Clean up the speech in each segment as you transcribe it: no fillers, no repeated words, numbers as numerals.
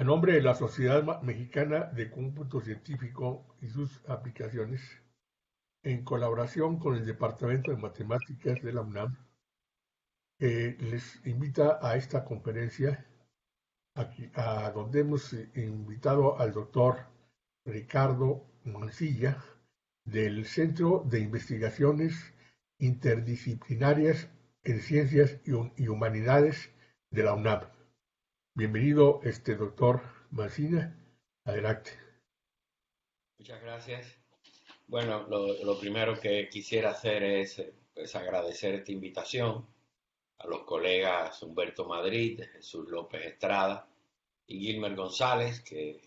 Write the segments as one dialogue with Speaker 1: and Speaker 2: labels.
Speaker 1: A nombre de la Sociedad Mexicana de Cómputo Científico y sus aplicaciones, en colaboración con el Departamento de Matemáticas de la UNAM, les invita a esta conferencia a donde hemos invitado al doctor Ricardo Mancilla del Centro de Investigaciones Interdisciplinarias en Ciencias y Humanidades de la UNAM. Bienvenido, doctor Mancilla. Adelante.
Speaker 2: Muchas gracias. Bueno, lo primero que quisiera hacer es pues, agradecer esta invitación a los colegas Humberto Madrid, Jesús López Estrada y Gilmer González, que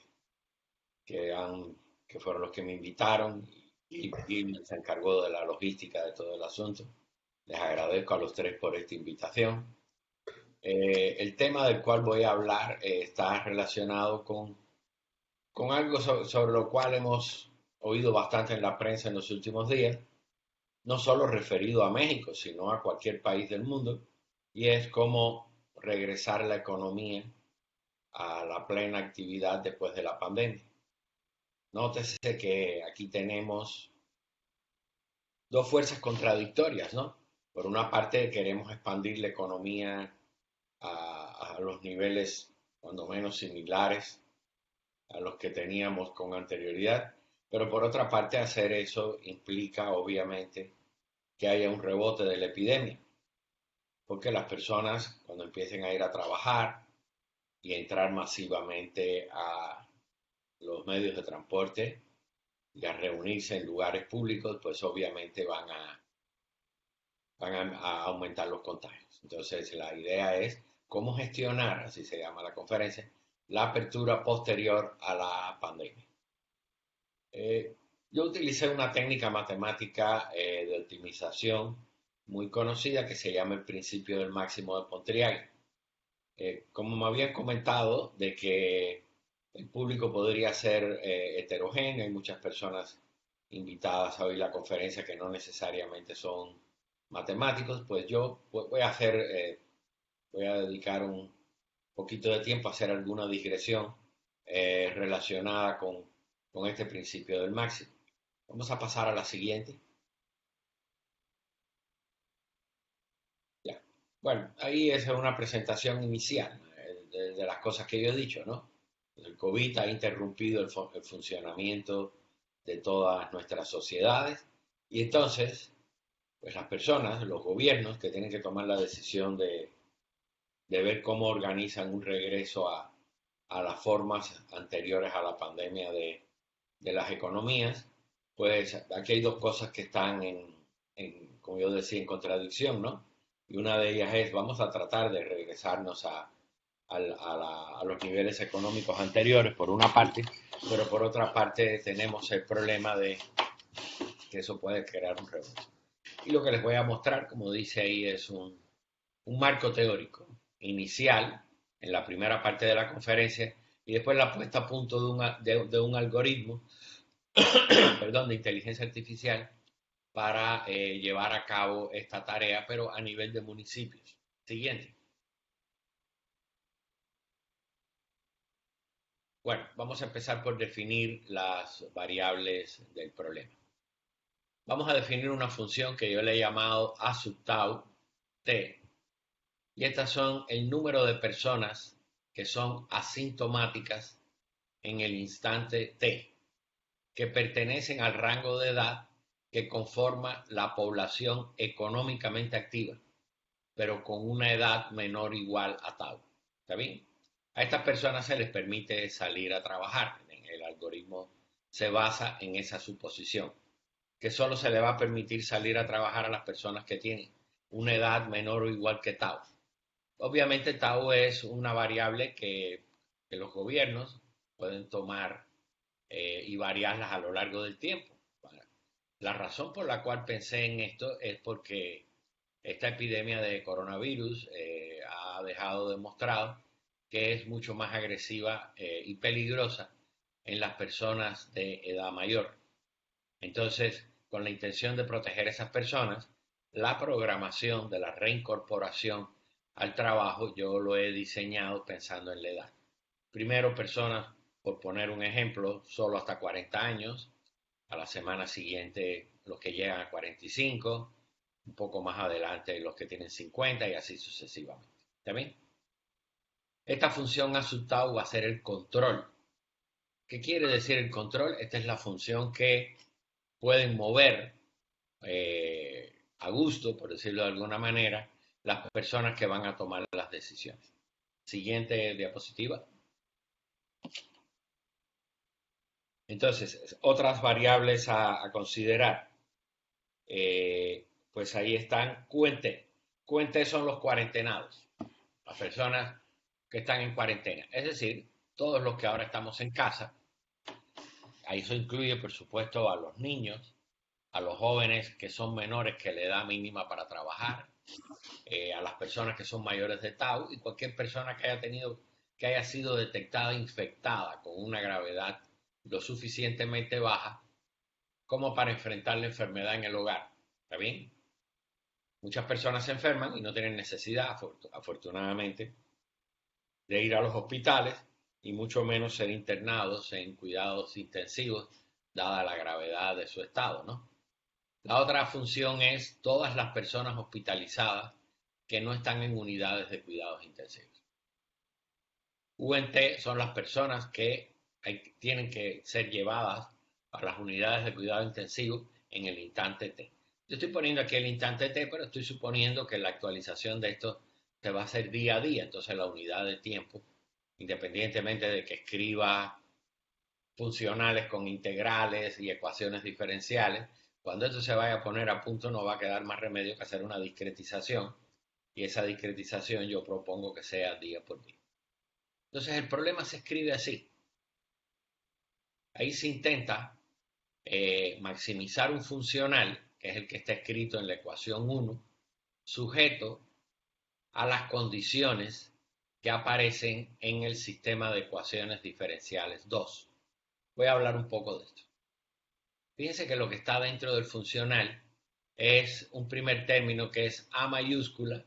Speaker 2: fueron los que me invitaron, y Gilmer se encargó de la logística de todo el asunto. Les agradezco a los tres por esta invitación. El tema del cual voy a hablar está relacionado con algo sobre lo cual hemos oído bastante en la prensa en los últimos días, no solo referido a México, sino a cualquier país del mundo, y es cómo regresar la economía a la plena actividad después de la pandemia. Nótese que aquí tenemos dos fuerzas contradictorias, ¿no? Por una parte queremos expandir la economía a los niveles cuando menos similares a los que teníamos con anterioridad, pero por otra parte hacer eso implica obviamente que haya un rebote de la epidemia, porque las personas cuando empiecen a ir a trabajar y a entrar masivamente a los medios de transporte y a reunirse en lugares públicos, pues obviamente van a aumentar los contagios. Entonces la idea es cómo gestionar, así se llama la conferencia, la apertura posterior a la pandemia. Yo utilicé una técnica matemática de optimización muy conocida que se llama el principio del máximo de Pontryagin. Como me habían comentado de que el público podría ser heterogéneo, hay muchas personas invitadas a oír la conferencia que no necesariamente son matemáticos, pues yo voy a dedicar un poquito de tiempo a hacer alguna digresión relacionada con este principio del máximo. Vamos a pasar a la siguiente. Ya. Bueno, ahí es una presentación inicial de las cosas que yo he dicho, ¿no? El COVID ha interrumpido el funcionamiento de todas nuestras sociedades y entonces, pues las personas, los gobiernos que tienen que tomar la decisión de ver cómo organizan un regreso a las formas anteriores a la pandemia de las economías, pues aquí hay dos cosas que están como yo decía, en contradicción, ¿no? Y una de ellas es, vamos a tratar de regresarnos a los niveles económicos anteriores, por una parte, pero por otra parte tenemos el problema de que eso puede crear un rebote. Y lo que les voy a mostrar, como dice ahí, es un marco teórico inicial en la primera parte de la conferencia y después la puesta a punto de un algoritmo perdón, de inteligencia artificial para llevar a cabo esta tarea, pero a nivel de municipios. Siguiente. Bueno, vamos a empezar por definir las variables del problema. Vamos a definir una función que yo le he llamado A sub tau t, y estas son el número de personas que son asintomáticas en el instante t, que pertenecen al rango de edad que conforma la población económicamente activa, pero con una edad menor o igual a tau. ¿Está bien? A estas personas se les permite salir a trabajar. El algoritmo se basa en esa suposición, que solo se le va a permitir salir a trabajar a las personas que tienen una edad menor o igual que tau. Obviamente tau es una variable que los gobiernos pueden tomar y variarlas a lo largo del tiempo. La razón por la cual pensé en esto es porque esta epidemia de coronavirus ha dejado demostrado que es mucho más agresiva y peligrosa en las personas de edad mayor. Entonces, con la intención de proteger a esas personas, la programación de la reincorporación al trabajo yo lo he diseñado pensando en la edad. primero personas, por poner un ejemplo, solo hasta 40 años, a la semana siguiente los que llegan a 45, un poco más adelante los que tienen 50 y así sucesivamente. ¿Está bien? Esta función asustado va a ser el control. ¿Qué quiere decir el control? Esta es la función que pueden mover a gusto, por decirlo de alguna manera, las personas que van a tomar las decisiones. Siguiente diapositiva. Entonces, otras variables a considerar. Pues ahí están QT. QT son los cuarentenados, las personas que están en cuarentena. Es decir, todos los que ahora estamos en casa. Ahí eso incluye, por supuesto, a los niños, a los jóvenes que son menores que la edad mínima para trabajar, a las personas que son mayores de TAU y cualquier persona que haya sido detectada infectada con una gravedad lo suficientemente baja como para enfrentar la enfermedad en el hogar. ¿Está bien? Muchas personas se enferman y no tienen necesidad, afortunadamente, de ir a los hospitales y mucho menos ser internados en cuidados intensivos, dada la gravedad de su estado, ¿no? La otra función es todas las personas hospitalizadas que no están en unidades de cuidados intensivos. UNT son las personas que tienen que ser llevadas a las unidades de cuidado intensivo en el instante T. Yo estoy poniendo aquí el instante T, pero estoy suponiendo que la actualización de esto se va a hacer día a día. Entonces la unidad de tiempo, independientemente de que escriba funcionales con integrales y ecuaciones diferenciales, cuando esto se vaya a poner a punto no va a quedar más remedio que hacer una discretización. Y esa discretización yo propongo que sea día por día. Entonces el problema se escribe así. Ahí se intenta maximizar un funcional, que es el que está escrito en la ecuación 1, sujeto a las condiciones que aparecen en el sistema de ecuaciones diferenciales 2. Voy a hablar un poco de esto. Fíjense que lo que está dentro del funcional es un primer término que es A mayúscula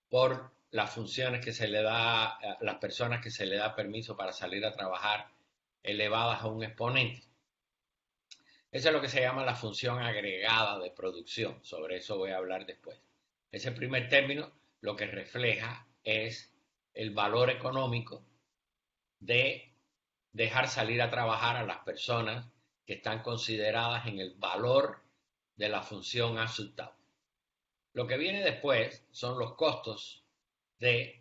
Speaker 2: por las funciones que se le da a las personas que se le da permiso para salir a trabajar elevadas a un exponente. Eso es lo que se llama la función agregada de producción. Sobre eso voy a hablar después. Ese primer término lo que refleja es el valor económico de dejar salir a trabajar a las personas que están consideradas en el valor de la función A sub tau. Lo que viene después son los costos de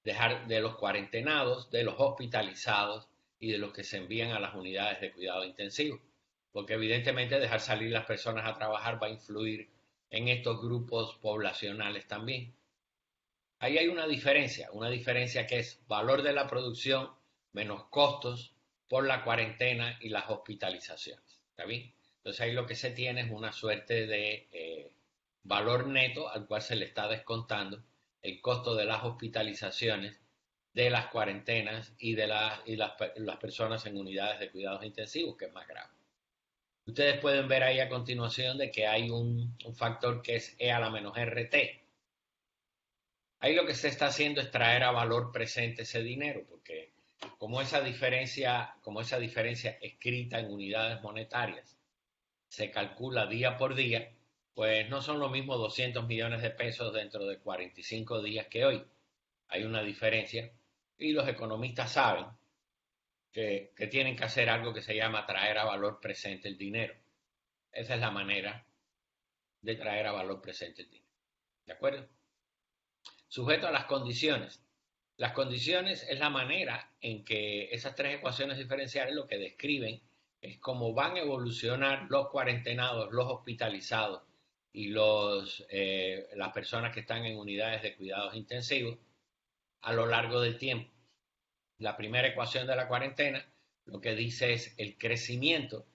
Speaker 2: los cuarentenados, de los hospitalizados y de los que se envían a las unidades de cuidado intensivo. Porque evidentemente dejar salir las personas a trabajar va a influir en estos grupos poblacionales también. Ahí hay una diferencia que es valor de la producción menos costos por la cuarentena y las hospitalizaciones. ¿Está bien? Entonces ahí lo que se tiene es una suerte de valor neto al cual se le está descontando el costo de las hospitalizaciones, de las cuarentenas y de las personas en unidades de cuidados intensivos, que es más grave. Ustedes pueden ver ahí a continuación de que hay un factor que es E a la menos RT. Ahí lo que se está haciendo es traer a valor presente ese dinero, porque como esa diferencia escrita en unidades monetarias se calcula día por día, pues no son lo mismo 200 millones de pesos dentro de 45 días que hoy. Hay una diferencia y los economistas saben que tienen que hacer algo que se llama traer a valor presente el dinero. Esa es la manera de traer a valor presente el dinero. ¿De acuerdo? Sujeto a las condiciones. Las condiciones es la manera en que esas tres ecuaciones diferenciales lo que describen es cómo van a evolucionar los cuarentenados, los hospitalizados y las personas que están en unidades de cuidados intensivos a lo largo del tiempo. La primera ecuación de la cuarentena lo que dice es el crecimiento,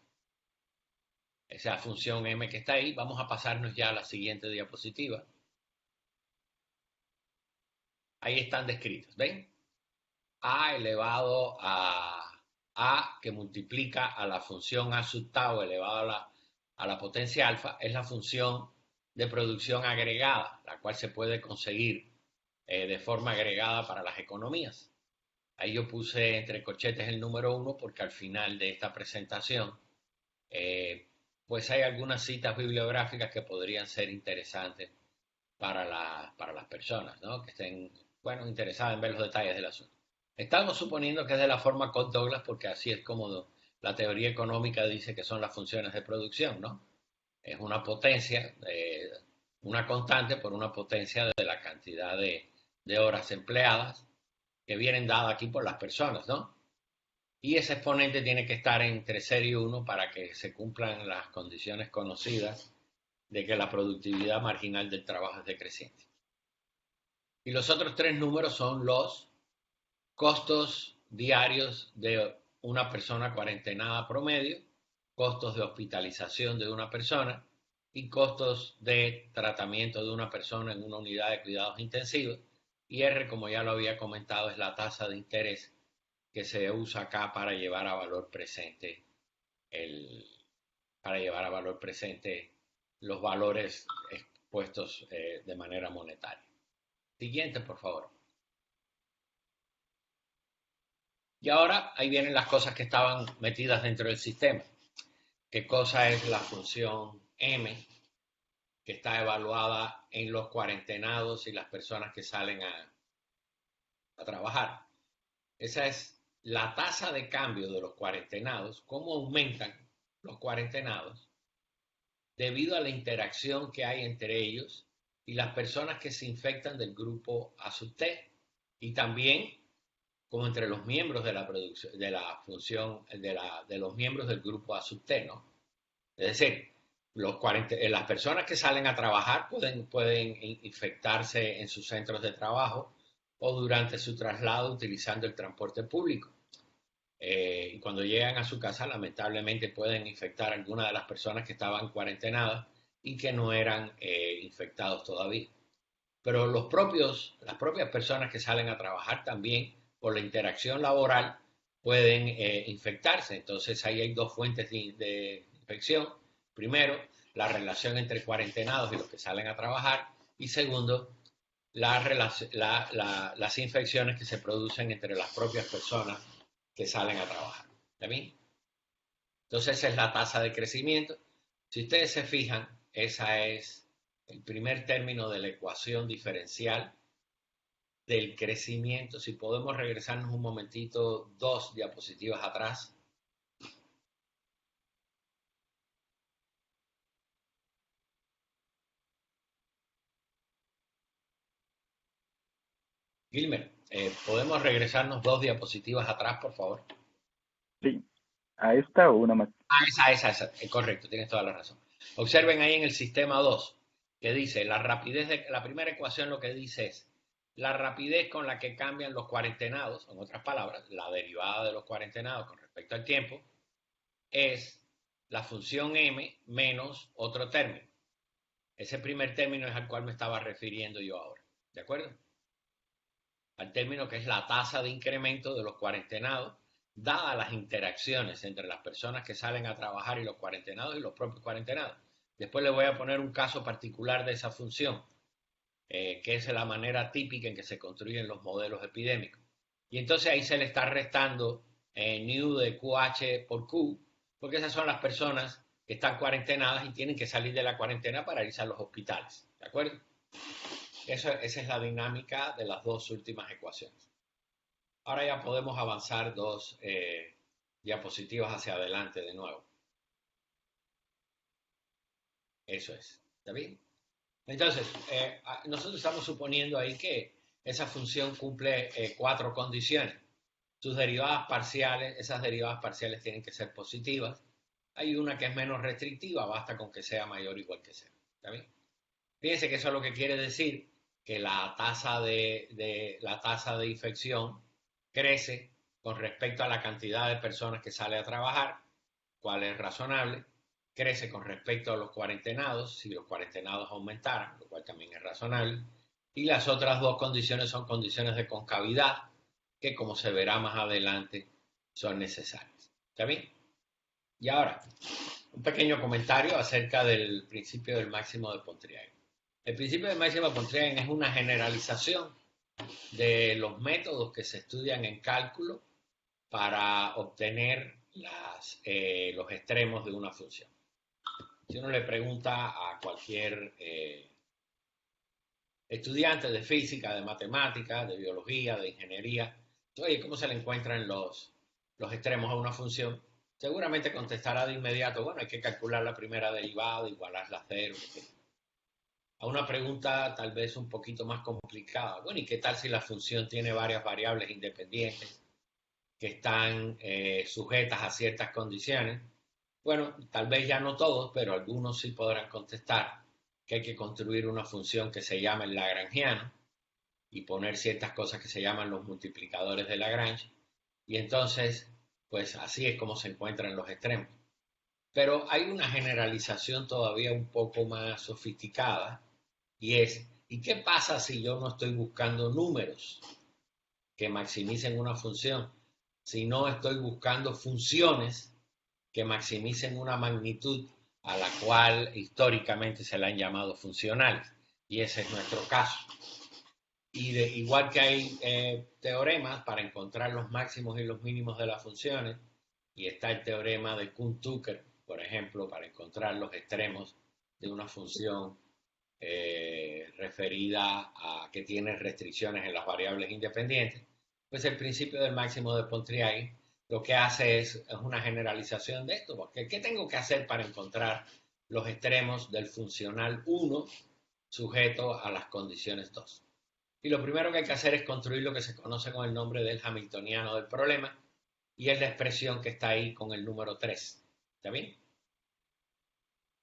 Speaker 2: esa función m que está ahí. Vamos a pasarnos ya a la siguiente diapositiva. Ahí están descritos, ¿ven? A elevado a A que multiplica a la función A sub tau elevado a la potencia alfa es la función de producción agregada, la cual se puede conseguir de forma agregada para las economías. Ahí yo puse entre corchetes el número 1 porque al final de esta presentación, pues hay algunas citas bibliográficas que podrían ser interesantes para las personas, ¿no? Que estén, bueno, interesadas en ver los detalles del asunto. Estamos suponiendo que es de la forma Cobb-Douglas porque así es como la teoría económica dice que son las funciones de producción, ¿no? Es una potencia, una constante por una potencia de la cantidad de horas empleadas que vienen dadas aquí por las personas, ¿no? Y ese exponente tiene que estar entre 0 y 1 para que se cumplan las condiciones conocidas de que la productividad marginal del trabajo es decreciente. Y los otros tres números son los costos diarios de una persona cuarentenada promedio, costos de hospitalización de una persona y costos de tratamiento de una persona en una unidad de cuidados intensivos. Y R, como ya lo había comentado, es la tasa de interés que se usa acá para llevar a valor presente los valores expuestos de manera monetaria. Siguiente, por favor. Y ahora ahí vienen las cosas que estaban metidas dentro del sistema. ¿Qué cosa es la función M, que está evaluada en los cuarentenados y las personas que salen a trabajar? Esa es la tasa de cambio de los cuarentenados, cómo aumentan los cuarentenados debido a la interacción que hay entre ellos y las personas que se infectan del grupo A sub T, y también como entre los miembros de la producción, de la función, de los miembros del grupo A sub T, ¿no? Es decir, las personas que salen a trabajar pueden infectarse en sus centros de trabajo o durante su traslado utilizando el transporte público. Y cuando llegan a su casa, lamentablemente pueden infectar a algunas de las personas que estaban cuarentenadas y que no eran infectados todavía. Pero las propias personas que salen a trabajar también, por la interacción laboral, pueden infectarse. Entonces ahí hay dos fuentes de infección. Primero, la relación entre cuarentenados y los que salen a trabajar. Y segundo, las infecciones que se producen entre las propias personas que salen a trabajar. ¿Está bien? Entonces esa es la tasa de crecimiento. Si ustedes se fijan, esa es el primer término de la ecuación diferencial del crecimiento. Si podemos regresarnos un momentito, 2 diapositivas atrás. Gilmer, ¿podemos regresarnos 2 diapositivas atrás, por favor?
Speaker 3: Sí, a esta o una más.
Speaker 2: Esa. Correcto, tienes toda la razón. Observen ahí en el sistema 2, que dice, la primera ecuación lo que dice es, la rapidez con la que cambian los cuarentenados, en otras palabras, la derivada de los cuarentenados con respecto al tiempo, es la función m menos otro término. Ese primer término es al cual me estaba refiriendo yo ahora, ¿de acuerdo? Al término que es la tasa de incremento de los cuarentenados, dadas las interacciones entre las personas que salen a trabajar y los cuarentenados y los propios cuarentenados. Después les voy a poner un caso particular de esa función, que es la manera típica en que se construyen los modelos epidémicos. Y entonces ahí se le está restando nu de QH por Q, porque esas son las personas que están cuarentenadas y tienen que salir de la cuarentena para irse a los hospitales. ¿De acuerdo? Esa es la dinámica de las dos últimas ecuaciones. Ahora ya podemos avanzar 2 diapositivas hacia adelante de nuevo. Eso es. ¿Está bien? Entonces, nosotros estamos suponiendo ahí que esa función cumple 4 condiciones. Sus derivadas parciales, esas derivadas parciales tienen que ser positivas. Hay una que es menos restrictiva, basta con que sea mayor o igual que cero. ¿Está bien? Fíjense que eso es lo que quiere decir que la tasa de infección crece con respecto a la cantidad de personas que sale a trabajar, cual es razonable, crece con respecto a los cuarentenados, si los cuarentenados aumentaran, lo cual también es razonable, y las otras dos condiciones son condiciones de concavidad, que como se verá más adelante, son necesarias. ¿Está bien? Y ahora, un pequeño comentario acerca del principio del máximo de Pontryagin. El principio del máximo de Pontryagin es una generalización de los métodos que se estudian en cálculo para obtener los extremos de una función. Si uno le pregunta a cualquier estudiante de física, de matemáticas, de biología, de ingeniería, oye, ¿cómo se le encuentran los extremos a una función? Seguramente contestará de inmediato, bueno, hay que calcular la primera derivada, igualarla a cero. A una pregunta tal vez un poquito más complicada, bueno, ¿y qué tal si la función tiene varias variables independientes que están sujetas a ciertas condiciones? Bueno, tal vez ya no todos, pero algunos sí podrán contestar que hay que construir una función que se llama el lagrangiano y poner ciertas cosas que se llaman los multiplicadores de Lagrange. Y entonces, pues así es como se encuentran los extremos. Pero hay una generalización todavía un poco más sofisticada y es, ¿y qué pasa si yo no estoy buscando números que maximicen una función, sino estoy buscando funciones que maximicen una magnitud a la cual históricamente se le han llamado funcionales? Y ese es nuestro caso. Y igual que hay teoremas para encontrar los máximos y los mínimos de las funciones, y está el teorema de Kuhn-Tucker, por ejemplo, para encontrar los extremos de una función referida a que tiene restricciones en las variables independientes, pues el principio del máximo de Pontryagin lo que hace es una generalización de esto, porque ¿qué tengo que hacer para encontrar los extremos del funcional 1 sujeto a las condiciones 2? Y lo primero que hay que hacer es construir lo que se conoce con el nombre del hamiltoniano del problema, y es la expresión que está ahí con el número 3. ¿Está bien?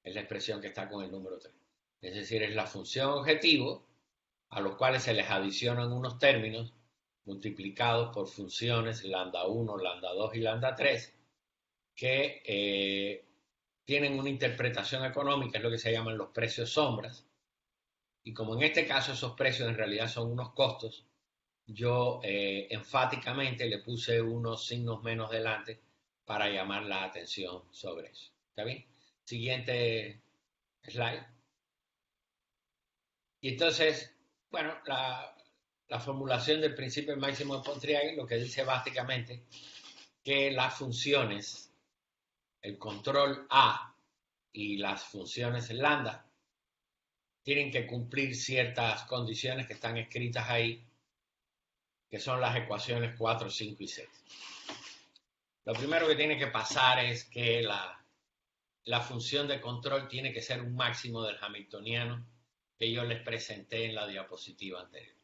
Speaker 2: Es la expresión que está con el número 3. Es decir, es la función objetivo a los cuales se les adicionan unos términos multiplicados por funciones lambda 1, lambda 2 y lambda 3 que tienen una interpretación económica, es lo que se llaman los precios sombras. Y como en este caso esos precios en realidad son unos costos, yo enfáticamente le puse unos signos menos delante para llamar la atención sobre eso. ¿Está bien? Siguiente slide. Y entonces, bueno, la formulación del principio máximo de Pontryagin lo que dice básicamente que las funciones, el control A y las funciones lambda, tienen que cumplir ciertas condiciones que están escritas ahí, que son las ecuaciones 4, 5 y 6. Lo primero que tiene que pasar es que la función de control tiene que ser un máximo del hamiltoniano que yo les presenté en la diapositiva anterior.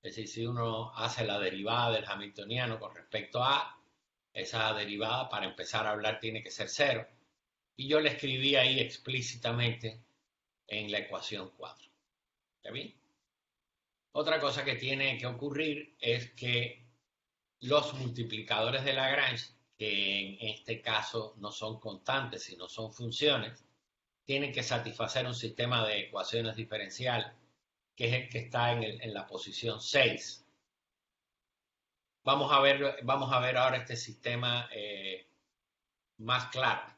Speaker 2: Es decir, si uno hace la derivada del hamiltoniano con respecto a esa derivada, para empezar a hablar, tiene que ser 0. Y yo le escribí ahí explícitamente en la ecuación 4. ¿Está bien? Otra cosa que tiene que ocurrir es que los multiplicadores de Lagrange, que en este caso no son constantes, sino son funciones, tienen que satisfacer un sistema de ecuaciones diferenciales, que es el que está en la posición 6. Vamos a ver ahora este sistema más claro.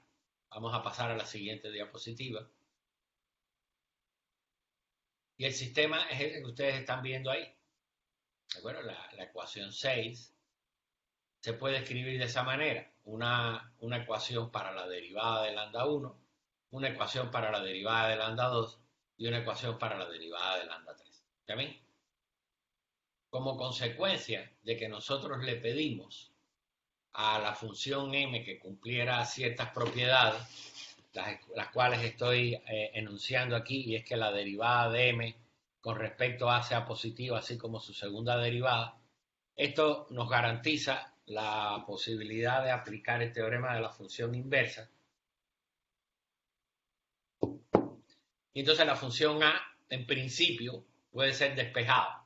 Speaker 2: Vamos a pasar a la siguiente diapositiva. Y el sistema es el que ustedes están viendo ahí. Bueno, la ecuación 6 se puede escribir de esa manera. Una ecuación para la derivada de lambda 1, una ecuación para la derivada de lambda 2 y una ecuación para la derivada de lambda 3. ¿Está bien? Como consecuencia de que nosotros le pedimos a la función m que cumpliera ciertas propiedades, las cuales estoy enunciando aquí, y es que la derivada de m con respecto a sea positiva, así como su segunda derivada, esto nos garantiza la posibilidad de aplicar el teorema de la función inversa. Y entonces la función a, en principio, puede ser despejada.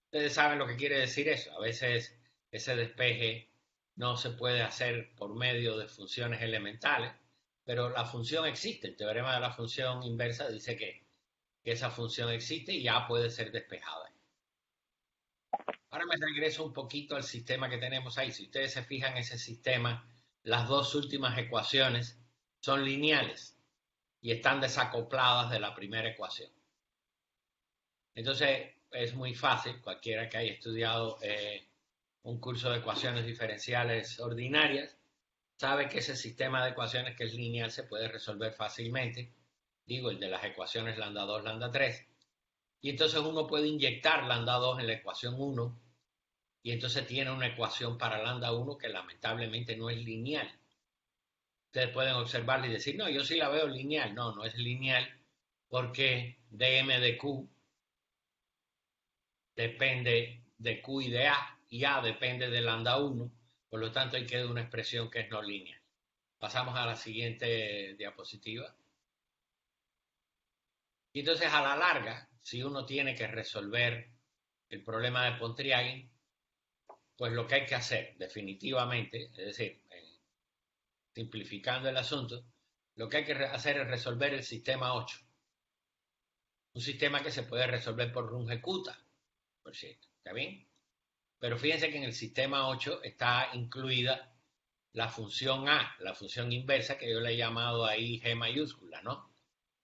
Speaker 2: Ustedes saben lo que quiere decir eso. A veces ese despeje no se puede hacer por medio de funciones elementales, pero la función existe. El teorema de la función inversa dice que esa función existe y ya puede ser despejada. Ahora me regreso un poquito al sistema que tenemos ahí. Si ustedes se fijan en ese sistema, las dos últimas ecuaciones son lineales y están desacopladas de la primera ecuación. Entonces, es muy fácil. Cualquiera que haya estudiado un curso de ecuaciones diferenciales ordinarias sabe que ese sistema de ecuaciones que es lineal se puede resolver fácilmente. Digo, el de las ecuaciones lambda 2, lambda 3. Y entonces uno puede inyectar lambda 2 en la ecuación 1 y entonces tiene una ecuación para lambda 1 que lamentablemente no es lineal. Ustedes pueden observarla y decir, no, yo sí la veo lineal. No, no es lineal porque dm de q depende de q y A depende de lambda 1. Por lo tanto, ahí queda una expresión que es no lineal. Pasamos a la siguiente diapositiva. Y entonces, a la larga, si uno tiene que resolver el problema de Pontryagin, pues lo que hay que hacer definitivamente, es decir, simplificando el asunto, lo que hay que hacer es resolver el sistema 8. Un sistema que se puede resolver por Runge-Kutta, por cierto, ¿está bien? Pero fíjense que en el sistema 8 está incluida la función A, la función inversa, que yo le he llamado ahí G mayúscula, ¿no?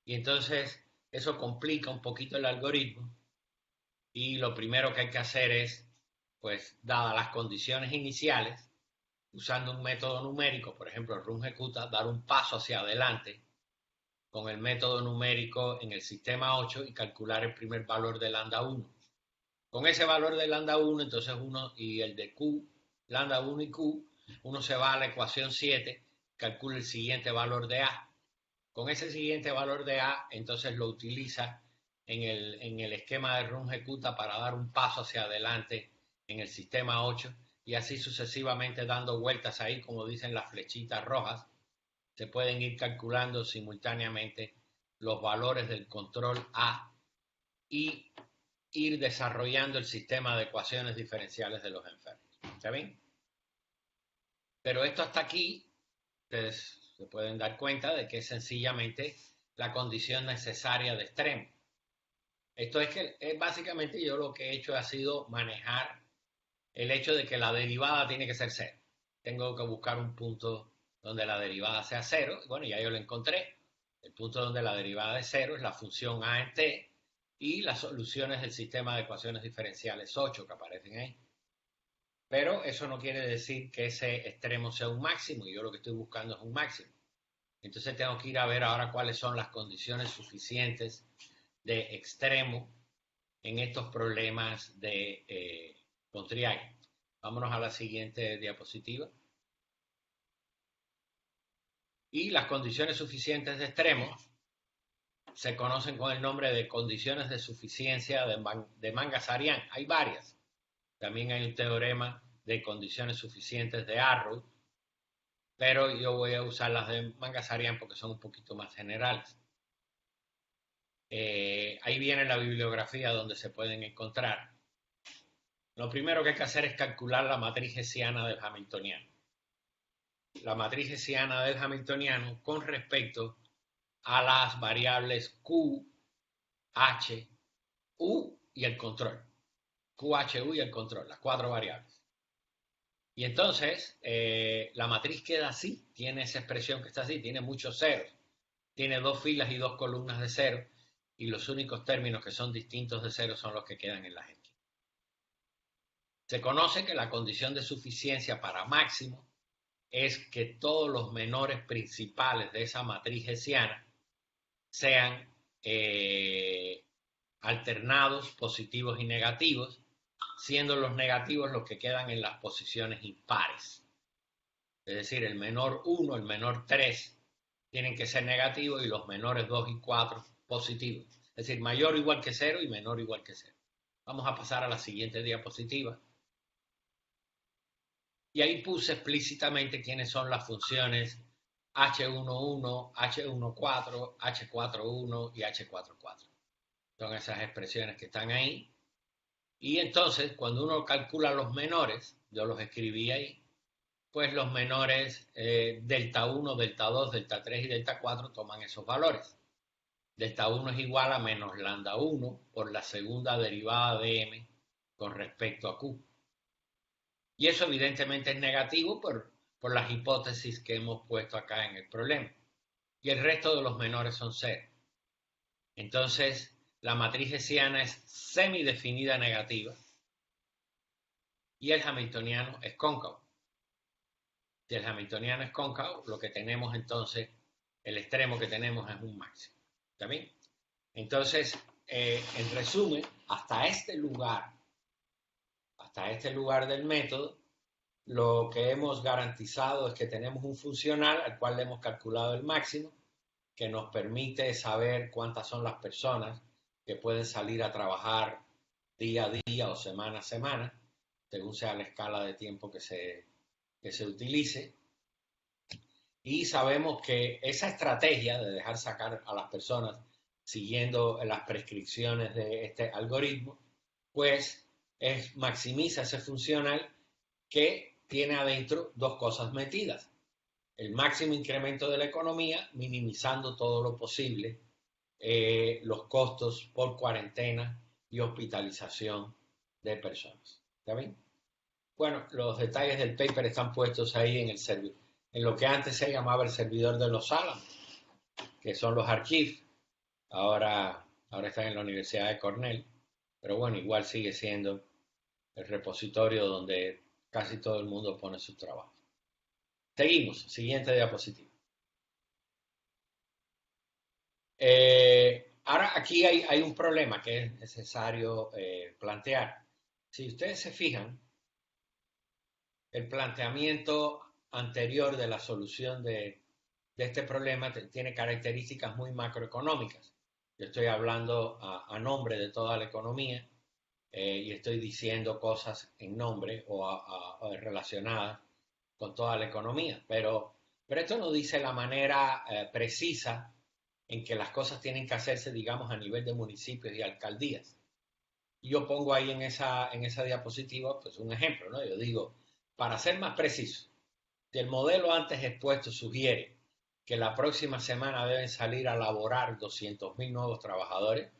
Speaker 2: Y entonces eso complica un poquito el algoritmo y lo primero que hay que hacer es, pues, dadas las condiciones iniciales, usando un método numérico, por ejemplo, Runge-Kutta, dar un paso hacia adelante con el método numérico en el sistema 8 y calcular el primer valor de lambda 1. Con ese valor de lambda 1, entonces uno, y el de q, lambda 1 y q, uno se va a la ecuación 7, calcula el siguiente valor de A. Con ese siguiente valor de A, entonces lo utiliza en el esquema de Runge-Kutta para dar un paso hacia adelante en el sistema 8 y así sucesivamente dando vueltas ahí, como dicen las flechitas rojas, se pueden ir calculando simultáneamente los valores del control A y ir desarrollando el sistema de ecuaciones diferenciales de los enfermos. ¿Está bien? Pero esto hasta aquí, ustedes se pueden dar cuenta de que es sencillamente la condición necesaria de extremo. Esto es que básicamente yo lo que he hecho ha sido manejar el hecho de que la derivada tiene que ser cero. Tengo que buscar un punto donde la derivada sea cero. Bueno, ya yo lo encontré. El punto donde la derivada es cero es la función A en t y las soluciones del sistema de ecuaciones diferenciales 8 que aparecen ahí. Pero eso no quiere decir que ese extremo sea un máximo. Yo lo que estoy buscando es un máximo. Entonces tengo que ir a ver ahora cuáles son las condiciones suficientes de extremo en estos problemas de Pontryagin. Vámonos a la siguiente diapositiva. Y las condiciones suficientes de extremo se conocen con el nombre de condiciones de suficiencia de Mangasarian. Hay varias. También hay un teorema de condiciones suficientes de Arrow, pero yo voy a usar las de Mangasarian porque son un poquito más generales. Ahí viene la bibliografía donde se pueden encontrar. Lo primero que hay que hacer es calcular la matriz hessiana del Hamiltoniano. La matriz hessiana del Hamiltoniano con respecto a las variables Q, H, U y el control. Q, H, U y el control, las 4 variables. Y entonces la matriz queda así, tiene esa expresión que está así, tiene muchos ceros. Tiene 2 filas y 2 columnas de cero y los únicos términos que son distintos de cero son los que quedan en las esquinas. Se conoce que la condición de suficiencia para máximo es que todos los menores principales de esa matriz hessiana sean alternados, positivos y negativos, siendo los negativos los que quedan en las posiciones impares. Es decir, el menor 1, el menor 3 tienen que ser negativos y los menores 2 y 4 positivos. Es decir, mayor o igual que 0 y menor o igual que 0. Vamos a pasar a la siguiente diapositiva. Y ahí puse explícitamente quiénes son las funciones H11, H14, H41 y H44. Son esas expresiones que están ahí. Y entonces, cuando uno calcula los menores, yo los escribí ahí, pues los menores delta 1, delta 2, delta 3 y delta 4 toman esos valores. Delta 1 es igual a menos lambda 1 por la segunda derivada de m con respecto a q. Y eso evidentemente es negativo por las hipótesis que hemos puesto acá en el problema. Y el resto de los menores son 0. Entonces, la matriz hessiana es semidefinida negativa y el hamiltoniano es cóncavo. Si el hamiltoniano es cóncavo, lo que tenemos entonces, el extremo que tenemos es un máximo. ¿Está bien? Entonces, en resumen, hasta este lugar del método, lo que hemos garantizado es que tenemos un funcional al cual le hemos calculado el máximo, que nos permite saber cuántas son las personas que pueden salir a trabajar día a día o semana a semana, según sea la escala de tiempo que se utilice. Y sabemos que esa estrategia de dejar sacar a las personas siguiendo las prescripciones de este algoritmo, pues maximiza ese funcional que tiene adentro dos cosas metidas. El máximo incremento de la economía, minimizando todo lo posible los costos por cuarentena y hospitalización de personas. ¿Está bien? Bueno, los detalles del paper están puestos ahí en lo que antes se llamaba el servidor de los Álamos, que son los archivos. Ahora están en la Universidad de Cornell, pero bueno, igual sigue siendo el repositorio donde casi todo el mundo pone sus trabajos. Seguimos, siguiente diapositiva. Ahora aquí hay un problema que es necesario plantear. Si ustedes se fijan, el planteamiento anterior de la solución de este problema tiene características muy macroeconómicas. Yo estoy hablando a nombre de toda la economía y estoy diciendo cosas en nombre o relacionadas con toda la economía, pero esto no dice la manera precisa en que las cosas tienen que hacerse, digamos, a nivel de municipios y alcaldías. Y yo pongo ahí en esa diapositiva pues un ejemplo, ¿no? Yo digo, para ser más preciso, si el modelo antes expuesto sugiere que la próxima semana deben salir a laborar 200.000 nuevos trabajadores,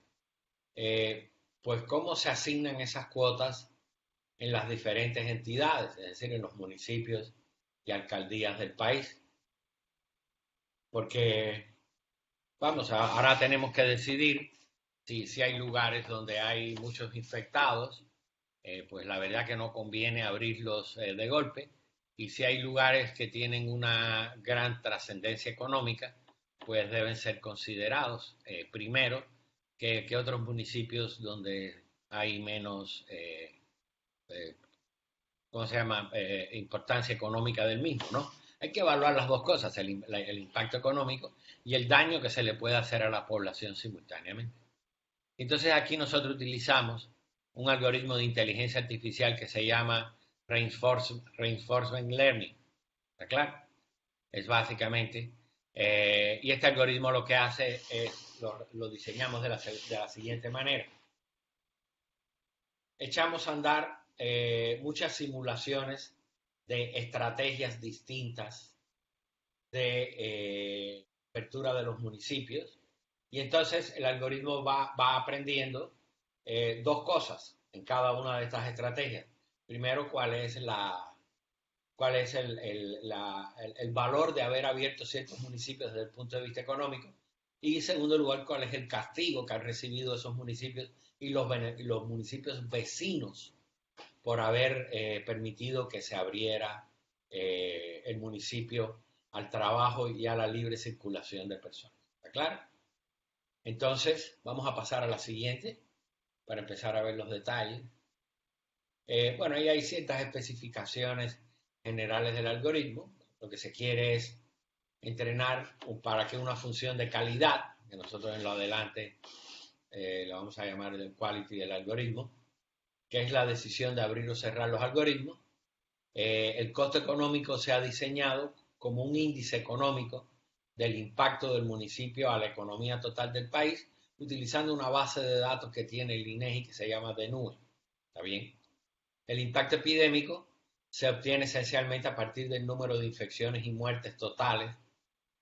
Speaker 2: pues cómo se asignan esas cuotas en las diferentes entidades, es decir, en los municipios y alcaldías del país. Porque, vamos, ahora tenemos que decidir si hay lugares donde hay muchos infectados, pues la verdad que no conviene abrirlos de golpe. Y si hay lugares que tienen una gran trascendencia económica, pues deben ser considerados primero que otros municipios donde hay menos, ¿cómo se llama?, importancia económica del mismo, ¿no? Hay que evaluar las dos cosas, el impacto económico y el daño que se le puede hacer a la población simultáneamente. Entonces aquí nosotros utilizamos un algoritmo de inteligencia artificial que se llama Reinforcement Learning. ¿Está claro? Es básicamente, y este algoritmo lo que hace es, lo diseñamos de la siguiente manera. Echamos a andar muchas simulaciones de estrategias distintas de apertura de los municipios y entonces el algoritmo va aprendiendo dos cosas en cada una de estas estrategias. Primero, cuál es el valor de haber abierto ciertos municipios desde el punto de vista económico y en segundo lugar, cuál es el castigo que han recibido esos municipios y los municipios vecinos por haber permitido que se abriera el municipio al trabajo y a la libre circulación de personas. ¿Está claro? Entonces, vamos a pasar a la siguiente para empezar a ver los detalles. Bueno, ahí hay ciertas especificaciones generales del algoritmo. Lo que se quiere es entrenar para que una función de calidad, que nosotros en lo adelante lo vamos a llamar el quality del algoritmo, que es la decisión de abrir o cerrar los algoritmos, el costo económico se ha diseñado como un índice económico del impacto del municipio a la economía total del país, utilizando una base de datos que tiene el INEGI que se llama DNUE. ¿Está bien? El impacto epidémico se obtiene esencialmente a partir del número de infecciones y muertes totales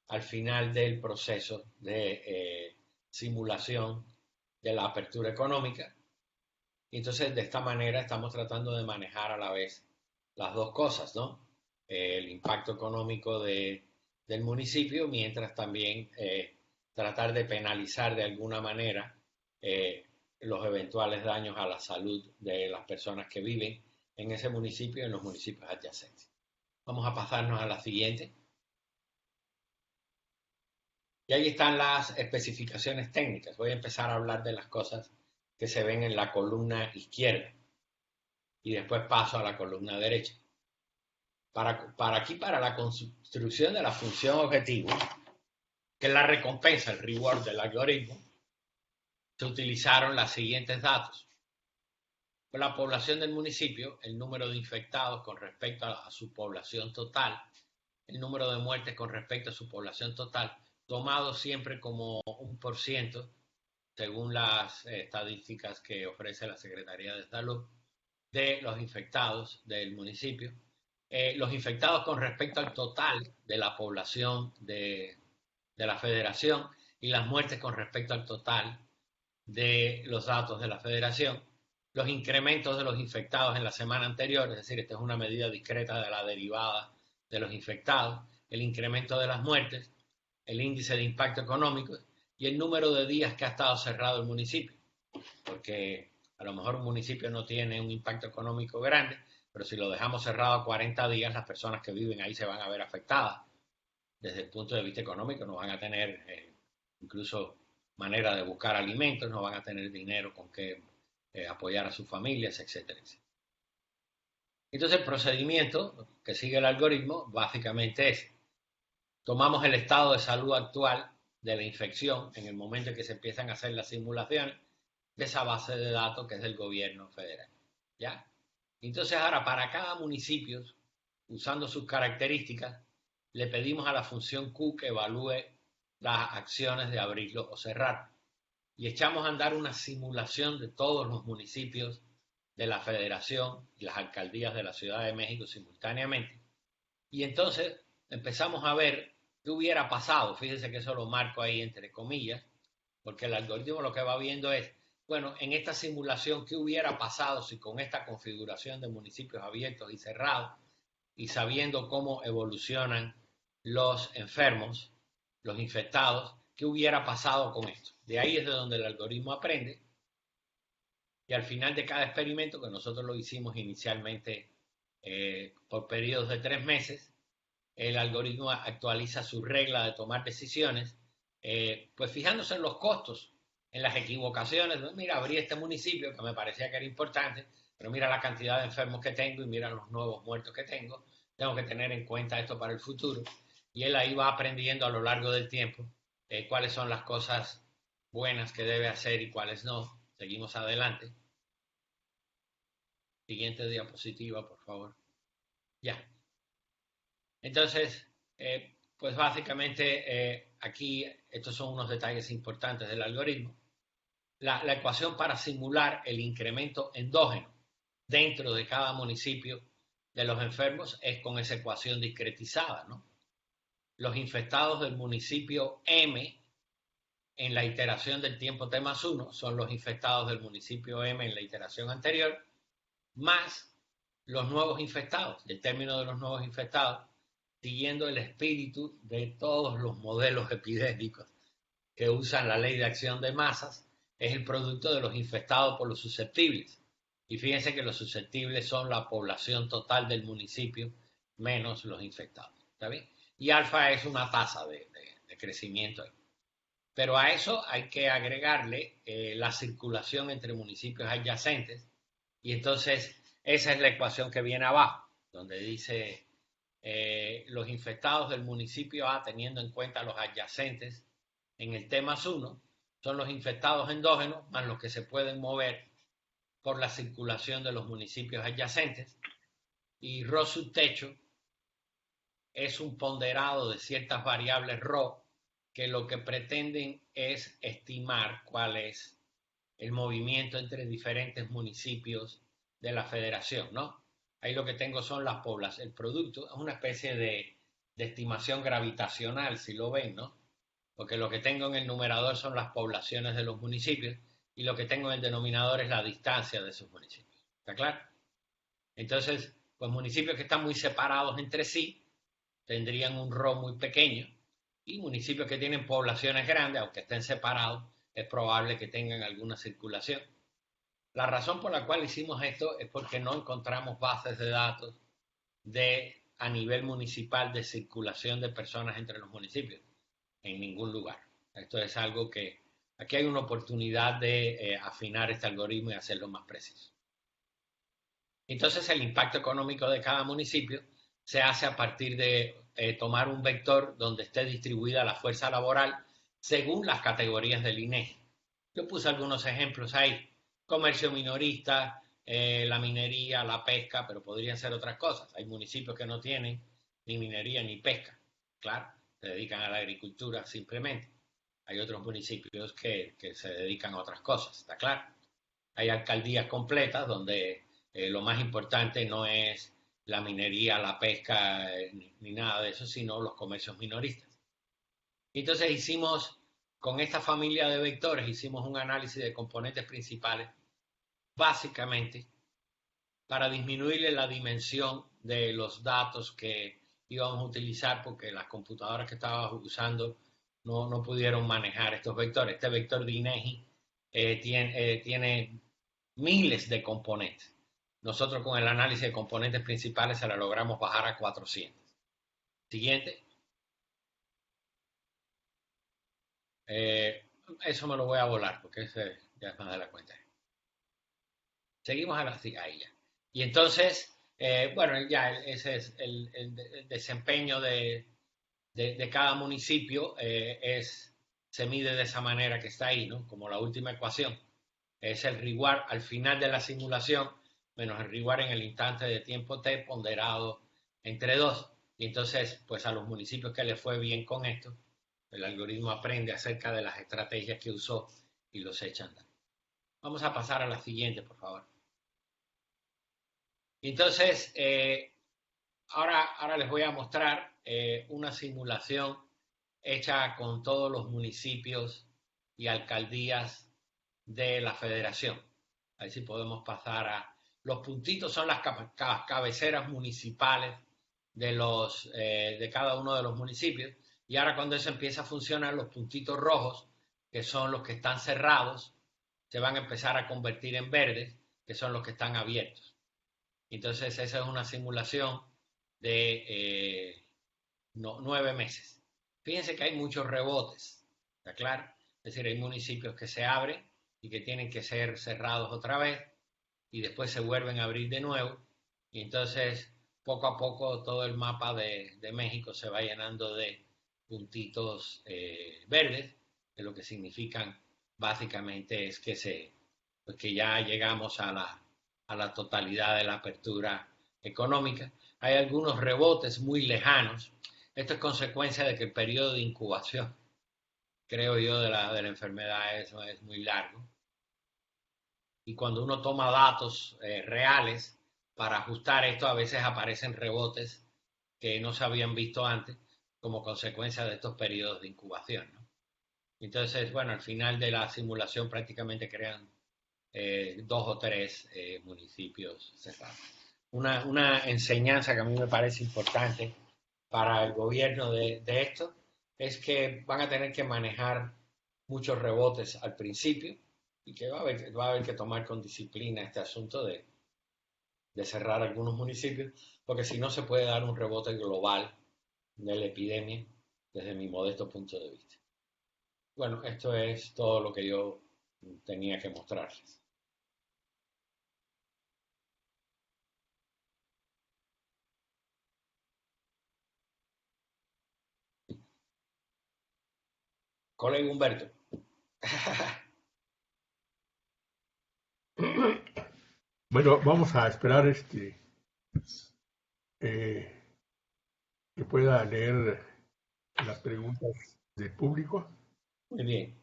Speaker 2: al final del proceso de simulación de la apertura económica. Y entonces, de esta manera, estamos tratando de manejar a la vez las dos cosas, ¿no? El impacto económico del municipio, mientras también tratar de penalizar de alguna manera los eventuales daños a la salud de las personas que viven en ese municipio y en los municipios adyacentes. Vamos a pasarnos a la siguiente. Y ahí están las especificaciones técnicas. Voy a empezar a hablar de las cosas que se ven en la columna izquierda y después paso a la columna derecha. Para la construcción de la función objetivo, que es la recompensa, el reward del algoritmo, se utilizaron los siguientes datos. La población del municipio, el número de infectados con respecto a su población total, el número de muertes con respecto a su población total, tomado siempre como 1%, según las estadísticas que ofrece la Secretaría de Salud, de los infectados del municipio. Los infectados con respecto al total de la población de la federación y las muertes con respecto al total de los datos de la federación, los incrementos de los infectados en la semana anterior, es decir, esta es una medida discreta de la derivada de los infectados, el incremento de las muertes, el índice de impacto económico y el número de días que ha estado cerrado el municipio, porque a lo mejor un municipio no tiene un impacto económico grande, pero si lo dejamos cerrado 40 días, las personas que viven ahí se van a ver afectadas. Desde el punto de vista económico no van a tener incluso manera de buscar alimentos, no van a tener dinero con que apoyar a sus familias, etcétera, etcétera. Entonces el procedimiento que sigue el algoritmo básicamente es: tomamos el estado de salud actual de la infección en el momento en que se empiezan a hacer las simulaciones de esa base de datos que es del gobierno federal. ¿Ya? Entonces ahora para cada municipio, usando sus características, le pedimos a la función Q que evalúe las acciones de abrirlo o cerrar. Y echamos a andar una simulación de todos los municipios de la federación y las alcaldías de la Ciudad de México simultáneamente. Y entonces empezamos a ver qué hubiera pasado. Fíjense que eso lo marco ahí entre comillas, porque el algoritmo lo que va viendo es, bueno, en esta simulación, ¿qué hubiera pasado si con esta configuración de municipios abiertos y cerrados y sabiendo cómo evolucionan los enfermos, los infectados, qué hubiera pasado con esto? De ahí es de donde el algoritmo aprende y al final de cada experimento, que nosotros lo hicimos inicialmente por periodos de 3 meses, el algoritmo actualiza su regla de tomar decisiones, pues fijándose en los costos, en las equivocaciones. Mira, abrí este municipio que me parecía que era importante, pero mira la cantidad de enfermos que tengo y mira los nuevos muertos que tengo que tener en cuenta esto para el futuro. Y él ahí va aprendiendo a lo largo del tiempo cuáles son las cosas buenas que debe hacer y cuáles no. Seguimos adelante. Siguiente diapositiva, por favor. Ya. Entonces, pues básicamente aquí estos son unos detalles importantes del algoritmo. La ecuación para simular el incremento endógeno dentro de cada municipio de los enfermos es con esa ecuación discretizada, ¿no? Los infectados del municipio M en la iteración del tiempo T más 1 son los infectados del municipio M en la iteración anterior, más los nuevos infectados, el término de los nuevos infectados, siguiendo el espíritu de todos los modelos epidémicos que usan la ley de acción de masas, es el producto de los infectados por los susceptibles. Y fíjense que los susceptibles son la población total del municipio menos los infectados. ¿Está bien? Y alfa es una tasa de crecimiento ahí. Pero a eso hay que agregarle la circulación entre municipios adyacentes. Y entonces esa es la ecuación que viene abajo, donde dice los infectados del municipio A, teniendo en cuenta los adyacentes en el T más 1, son los infectados endógenos más los que se pueden mover por la circulación de los municipios adyacentes. Y ρ sub techo es un ponderado de ciertas variables ρ que lo que pretenden es estimar cuál es el movimiento entre diferentes municipios de la federación, ¿no? Ahí lo que tengo son las poblaciones, el producto es una especie de estimación gravitacional, si lo ven, ¿no? Porque lo que tengo en el numerador son las poblaciones de los municipios y lo que tengo en el denominador es la distancia de esos municipios. ¿Está claro? Entonces, pues municipios que están muy separados entre sí tendrían un ρ muy pequeño y municipios que tienen poblaciones grandes, aunque estén separados, es probable que tengan alguna circulación. La razón por la cual hicimos esto es porque no encontramos bases de datos a nivel municipal de circulación de personas entre los municipios en ningún lugar. Esto es algo que aquí hay una oportunidad de afinar este algoritmo y hacerlo más preciso. Entonces el impacto económico de cada municipio se hace a partir de tomar un vector donde esté distribuida la fuerza laboral según las categorías del INEGI. Yo puse algunos ejemplos ahí: comercio minorista, la minería, la pesca, pero podrían ser otras cosas. Hay municipios que no tienen ni minería ni pesca, claro, se dedican a la agricultura simplemente. Hay otros municipios que se dedican a otras cosas, está claro. Hay alcaldías completas donde lo más importante no es la minería, la pesca, ni nada de eso, sino los comercios minoristas. Entonces con esta familia de vectores, hicimos un análisis de componentes principales, básicamente para disminuirle la dimensión de los datos que íbamos a utilizar, porque las computadoras que estábamos usando no pudieron manejar estos vectores. Este vector de INEGI tiene miles de componentes. Nosotros con el análisis de componentes principales se la logramos bajar a 400. Siguiente. Eso me lo voy a volar porque ese ya es más de la cuenta. Seguimos a la ahí ya. Y entonces, bueno, ya ese es el desempeño de cada municipio, se mide de esa manera que está ahí, ¿no? Como la última ecuación. Es el reward al final de la simulación menos el reward en el instante de tiempo t ponderado entre 2. Y entonces, pues a los municipios que les fue bien con esto, el algoritmo aprende acerca de las estrategias que usó y los echa a andar. Vamos a pasar a la siguiente, por favor. Entonces, ahora les voy a mostrar una simulación hecha con todos los municipios y alcaldías de la federación. A ver si podemos pasar a... Los puntitos son las cabeceras municipales de cada uno de los municipios. Y ahora cuando eso empieza a funcionar, los puntitos rojos, que son los que están cerrados, se van a empezar a convertir en verdes, que son los que están abiertos. Entonces esa es una simulación de 9 meses. Fíjense que hay muchos rebotes, ¿está claro? Es decir, hay municipios que se abren y que tienen que ser cerrados otra vez y después se vuelven a abrir de nuevo. Y entonces, poco a poco, todo el mapa de México se va llenando de puntitos verdes, que lo que significan básicamente es que ya llegamos a la totalidad de la apertura económica. Hay algunos rebotes muy lejanos. Esto es consecuencia de que el periodo de incubación, creo yo, de la enfermedad es muy largo. Y cuando uno toma datos reales para ajustar esto, a veces aparecen rebotes que no se habían visto antes como consecuencia de estos periodos de incubación, ¿no? Entonces, bueno, al final de la simulación prácticamente crean 2 o 3 municipios cerrados. Una enseñanza que a mí me parece importante para el gobierno de esto es que van a tener que manejar muchos rebotes al principio y que va a haber que tomar con disciplina este asunto de cerrar algunos municipios, porque si no se puede dar un rebote global de la epidemia desde mi modesto punto de vista. Bueno, esto es todo lo que yo tenía que mostrarles. Colega Humberto.
Speaker 1: Bueno, vamos a esperar que pueda leer las preguntas del público.
Speaker 2: Muy bien.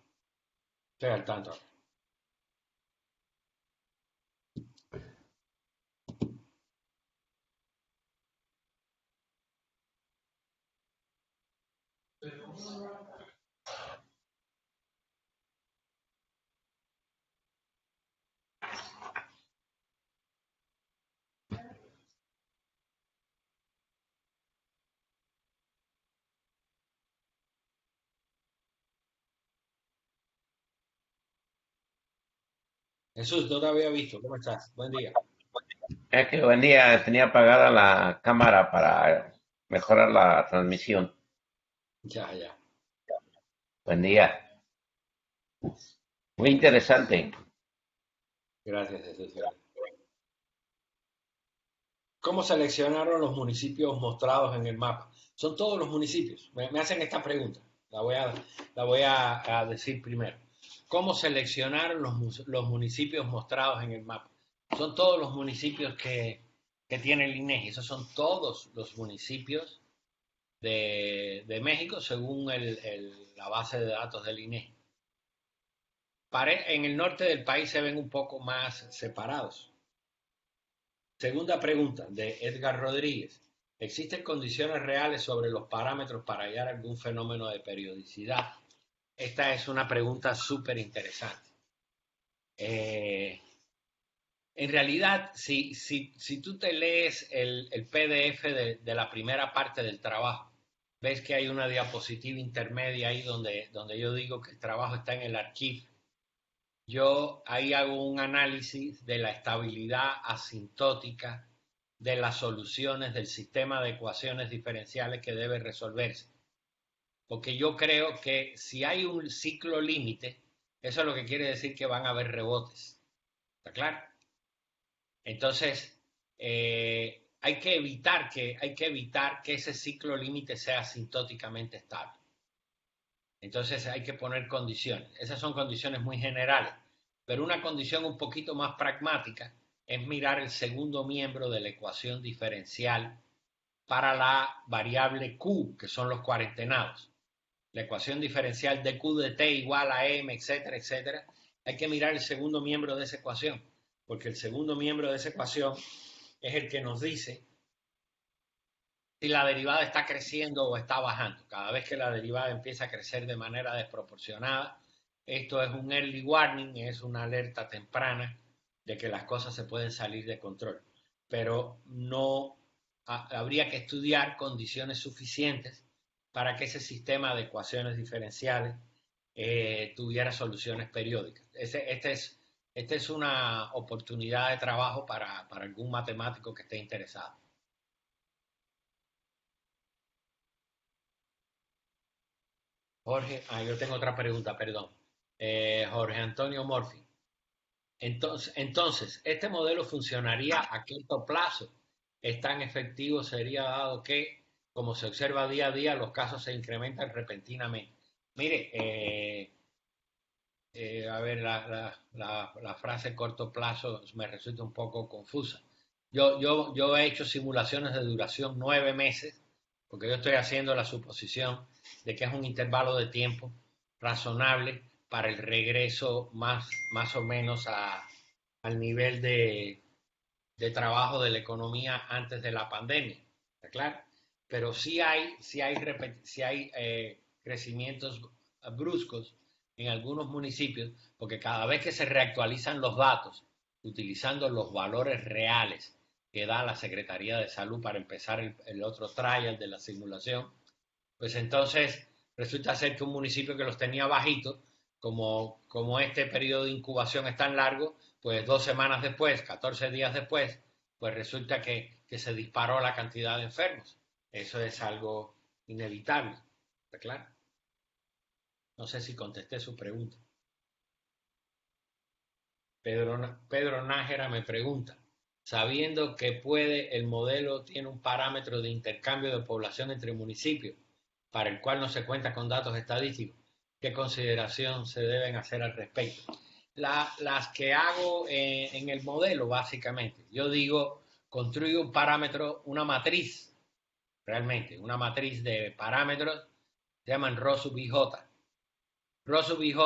Speaker 2: Estoy al tanto. Jesús, no te había visto. ¿Cómo estás? Buen día.
Speaker 4: Es que buen día, tenía apagada la cámara para mejorar la transmisión.
Speaker 2: Ya, ya.
Speaker 4: Buen día. Muy interesante.
Speaker 2: Gracias, Jesús. Gracias. ¿Cómo seleccionaron los municipios mostrados en el mapa? Son todos los municipios. Me hacen esta pregunta. La voy a decir primero. ¿Cómo seleccionaron los municipios mostrados en el mapa? Son todos los municipios que tiene el INEGI. Esos son todos los municipios de México según la base de datos del INEGI. En el norte del país se ven un poco más separados. Segunda pregunta de Edgar Rodríguez. ¿Existen condiciones reales sobre los parámetros para hallar algún fenómeno de periodicidad? Esta es una pregunta súper interesante. En realidad, si tú te lees el PDF de la primera parte del trabajo, ves que hay una diapositiva intermedia ahí donde yo digo que el trabajo está en el archivo. Yo ahí hago un análisis de la estabilidad asintótica de las soluciones del sistema de ecuaciones diferenciales que debe resolverse. Porque yo creo que si hay un ciclo límite, eso es lo que quiere decir que van a haber rebotes. ¿Está claro? Entonces, hay que evitar que ese ciclo límite sea asintóticamente estable. Entonces hay que poner condiciones. Esas son condiciones muy generales. Pero una condición un poquito más pragmática es mirar el segundo miembro de la ecuación diferencial para la variable Q, que son los cuarentenados. La ecuación diferencial de Q de T igual a M, etcétera, etcétera. Hay que mirar el segundo miembro de esa ecuación, porque el segundo miembro de esa ecuación es el que nos dice si la derivada está creciendo o está bajando. Cada vez que la derivada empieza a crecer de manera desproporcionada, esto es un early warning, es una alerta temprana de que las cosas se pueden salir de control. Pero no habría que estudiar condiciones suficientes para que ese sistema de ecuaciones diferenciales tuviera soluciones periódicas. Esta es una oportunidad de trabajo para algún matemático que esté interesado. Jorge, yo tengo otra pregunta, perdón. Jorge Antonio Morfi. Entonces, ¿este modelo funcionaría a corto plazo? ¿Es tan efectivo sería dado que, como se observa día a día, los casos se incrementan repentinamente? Mire, a ver, la frase corto plazo me resulta un poco confusa. Yo he hecho simulaciones de duración 9 meses, porque yo estoy haciendo la suposición de que es un intervalo de tiempo razonable para el regreso más o menos al nivel de trabajo de la economía antes de la pandemia, ¿está claro? Pero sí hay crecimientos bruscos en algunos municipios, porque cada vez que se reactualizan los datos, utilizando los valores reales que da la Secretaría de Salud para empezar el otro trial de la simulación, pues entonces resulta ser que un municipio que los tenía bajitos, como este periodo de incubación es tan largo, pues 2 semanas después, 14 días después, pues resulta que se disparó la cantidad de enfermos. Eso es algo inevitable, ¿está claro? No sé si contesté su pregunta. Pedro Nájera me pregunta, sabiendo que el modelo tiene un parámetro de intercambio de población entre municipios, para el cual no se cuenta con datos estadísticos, ¿qué consideración se deben hacer al respecto? Las que hago en el modelo, básicamente. Yo digo, construyo un parámetro, una matriz, realmente, una matriz de parámetros, se llaman Rho sub IJ. Rho sub IJ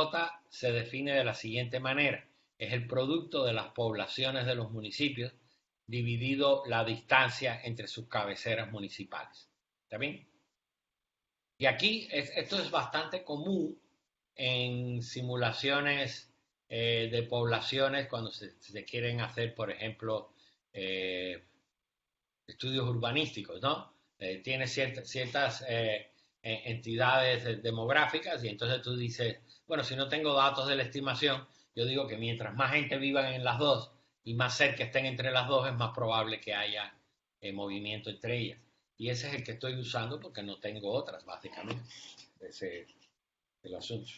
Speaker 2: se define de la siguiente manera. Es el producto de las poblaciones de los municipios dividido la distancia entre sus cabeceras municipales. ¿Está bien? Y aquí esto es bastante común en simulaciones de poblaciones cuando se quieren hacer, por ejemplo, estudios urbanísticos, ¿no? Tiene ciertas entidades demográficas y entonces tú dices, bueno, si no tengo datos de la estimación, yo digo que mientras más gente viva en las dos y más cerca estén entre las dos, es más probable que haya movimiento entre ellas. Y ese es el que estoy usando porque no tengo otras, básicamente. Ese es el asunto.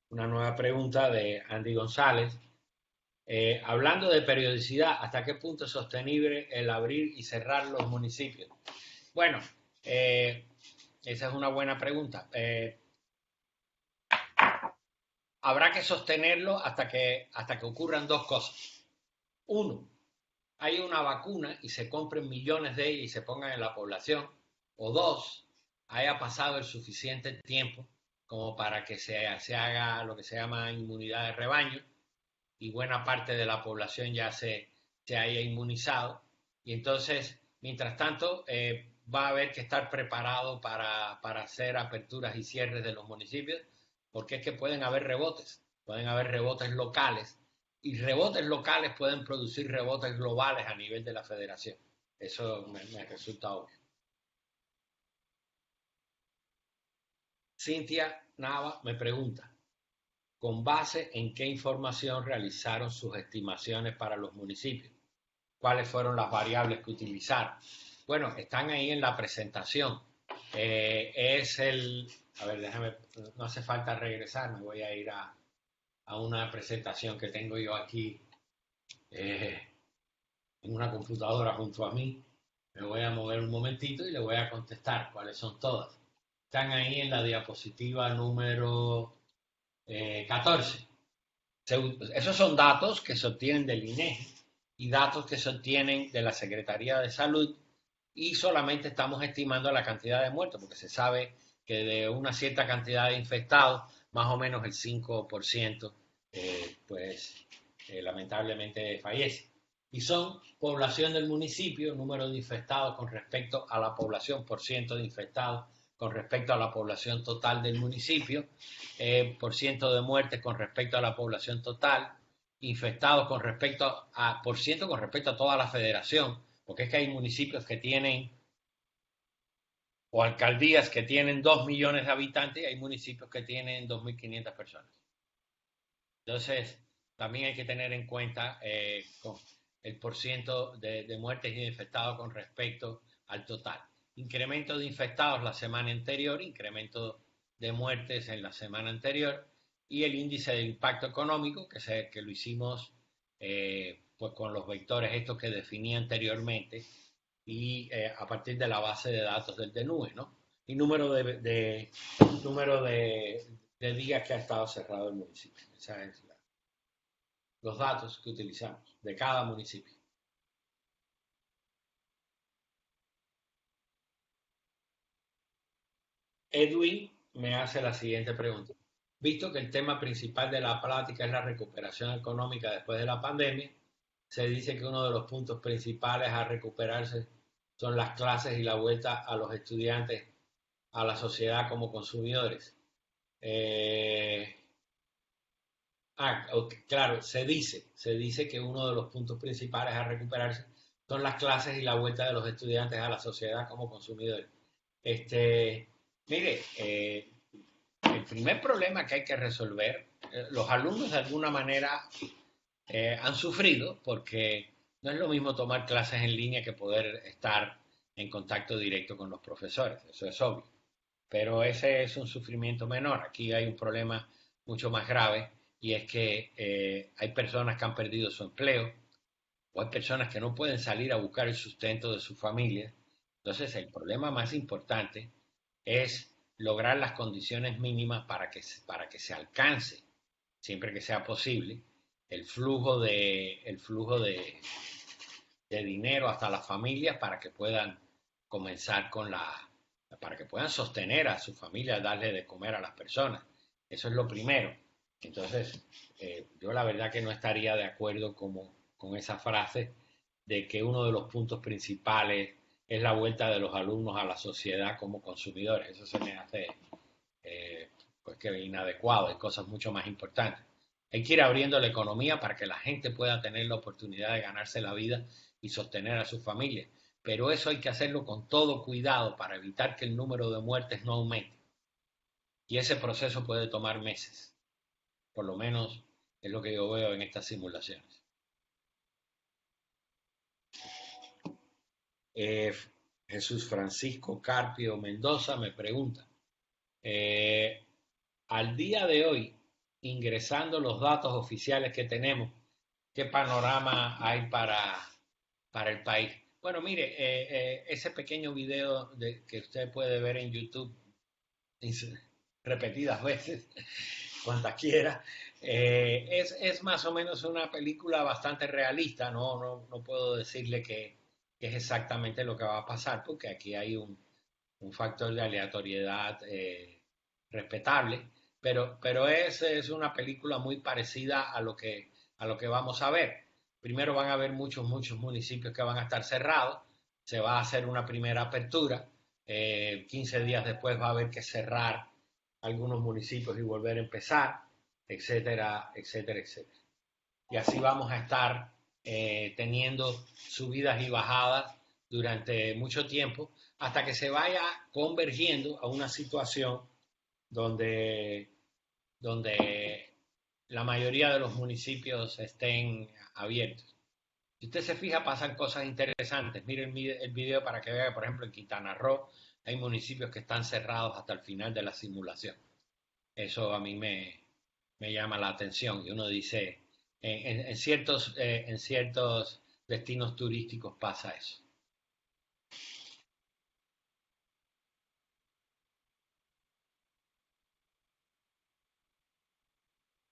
Speaker 2: Una nueva pregunta de Andy González. Hablando de periodicidad, ¿hasta qué punto es sostenible el abrir y cerrar los municipios? Bueno, esa es una buena pregunta. Habrá que sostenerlo hasta que ocurran dos cosas. Uno, hay una vacuna y se compren millones de ellas y se pongan en la población. O dos, haya pasado el suficiente tiempo como para que se haga lo que se llama inmunidad de rebaño y buena parte de la población ya se haya inmunizado. Y entonces, mientras tanto, va a haber que estar preparado para hacer aperturas y cierres de los municipios, porque es que pueden haber rebotes locales, y rebotes locales pueden producir rebotes globales a nivel de la federación. Eso me resulta obvio. Cintia Nava me pregunta, ¿con base en qué información realizaron sus estimaciones para los municipios? ¿Cuáles fueron las variables que utilizaron? Bueno, están ahí en la presentación. A ver, déjame, no hace falta regresar, me voy a ir a una presentación que tengo yo aquí en una computadora junto a mí. Me voy a mover un momentito y le voy a contestar cuáles son todas. Están ahí en la diapositiva número 14. Esos son datos que se obtienen del INEGI y datos que se obtienen de la Secretaría de Salud, y solamente estamos estimando la cantidad de muertos, porque se sabe que de una cierta cantidad de infectados, más o menos el 5%, lamentablemente fallece. Y son población del municipio, número de infectados con respecto a la población, por ciento de infectados con respecto a la población total del municipio, por ciento de muertes con respecto a la población total, infectados con respecto a, por ciento con respecto a toda la federación, porque es que hay municipios que tienen, o alcaldías que tienen 2 millones de habitantes, y hay municipios que tienen 2.500 personas. Entonces, también hay que tener en cuenta el porciento de muertes y de infectados con respecto al total. Incremento de infectados la semana anterior, incremento de muertes en la semana anterior, y el índice de impacto económico, que lo hicimos pues con los vectores estos que definí anteriormente, y a partir de la base de datos del DNUE, ¿no? Y número de días que ha estado cerrado el municipio. Esa es los datos que utilizamos de cada municipio. Edwin me hace la siguiente pregunta. Visto que el tema principal de la plática es la recuperación económica después de la pandemia, se dice que uno de los puntos principales a recuperarse son las clases y la vuelta a los estudiantes a la sociedad como consumidores. Claro, se dice que uno de los puntos principales a recuperarse son las clases y la vuelta de los estudiantes a la sociedad como consumidores. Mire, el primer problema que hay que resolver, los alumnos de alguna manera han sufrido, porque no es lo mismo tomar clases en línea que poder estar en contacto directo con los profesores, eso es obvio. Pero ese es un sufrimiento menor. Aquí hay un problema mucho más grave, y es que hay personas que han perdido su empleo, o hay personas que no pueden salir a buscar el sustento de su familia. Entonces, el problema más importante es lograr las condiciones mínimas para que se alcance, siempre que sea posible, el flujo de dinero hasta las familias, para que puedan comenzar para que puedan sostener a su familia, darle de comer a las personas. Eso es lo primero. Entonces, yo la verdad que no estaría de acuerdo con esa frase de que uno de los puntos principales es la vuelta de los alumnos a la sociedad como consumidores. Eso se me hace pues que inadecuado. Hay cosas mucho más importantes. Hay que ir abriendo la economía para que la gente pueda tener la oportunidad de ganarse la vida y sostener a su familia. Pero eso hay que hacerlo con todo cuidado para evitar que el número de muertes no aumente. Y ese proceso puede tomar meses. Por lo menos es lo que yo veo en estas simulaciones. Jesús Francisco Carpio Mendoza me pregunta, al día de hoy, ingresando los datos oficiales que tenemos, ¿qué panorama hay para el país? Bueno, mire, ese pequeño video que usted puede ver en YouTube repetidas veces, cuantas quiera, es más o menos una película bastante realista. No puedo decirle que es exactamente lo que va a pasar, porque aquí hay un factor de aleatoriedad respetable, pero es una película muy parecida a lo que vamos a ver. Primero van a haber muchos municipios que van a estar cerrados, se va a hacer una primera apertura, 15 días después va a haber que cerrar algunos municipios y volver a empezar, etcétera, etcétera, etcétera. Y así vamos a estar teniendo subidas y bajadas durante mucho tiempo, hasta que se vaya convergiendo a una situación donde la mayoría de los municipios estén abiertos. Si usted se fija, pasan cosas interesantes. Miren el video para que vea que, por ejemplo, en Quintana Roo hay municipios que están cerrados hasta el final de la simulación. Eso a mí me llama la atención. Y uno dice, en ciertos destinos turísticos pasa eso.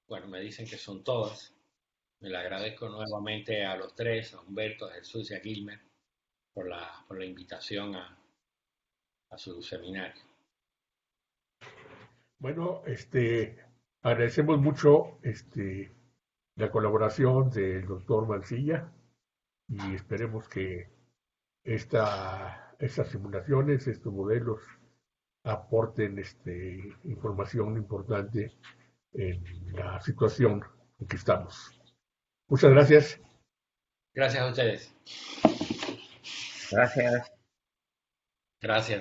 Speaker 2: Bueno, me dicen que son todas. Me le agradezco nuevamente a los tres, a Humberto, a Jesús y a Gilmer, por la invitación a su seminario.
Speaker 1: Bueno, agradecemos mucho la colaboración del doctor Mancilla y esperemos que estas simulaciones, estos modelos aporten información importante en la situación en que estamos. Muchas gracias.
Speaker 2: Gracias a ustedes.
Speaker 4: Gracias.
Speaker 2: Gracias.